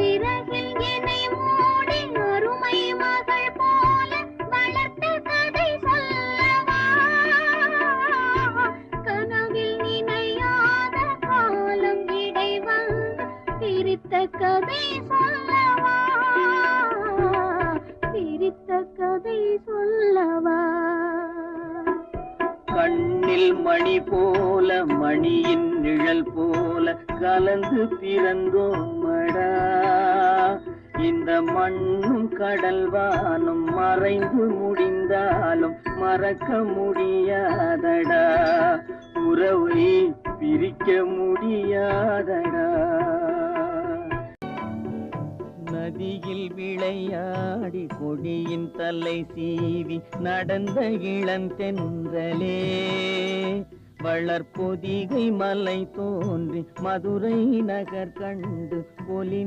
சிறகில் என்னை மூடி அருமை மகள் போல வளர்த்த கதை சொல்லவா? கனவில் நினையாத காலம் இடை வந்து பிரித்த கதை சொல்லவா? பிரித்த கதை சொல்லவா? கண்ணில் மணி போல மணியின் நிழல் போல கலந்து பிறந்தோமடா. இந்த மண்ணும் கடல்வானும் மறைந்து முடிந்தாலும் மறக்க முடியாதடா. உறவை பிரிக்க முடியாதடா. நதியில் விளையாடி கொடியின் தலை சீவி நடந்த இளந்தென்றலே, வளர்பொதிகை மலை தோன்றி மதுரை நகர் கண்டு பொலி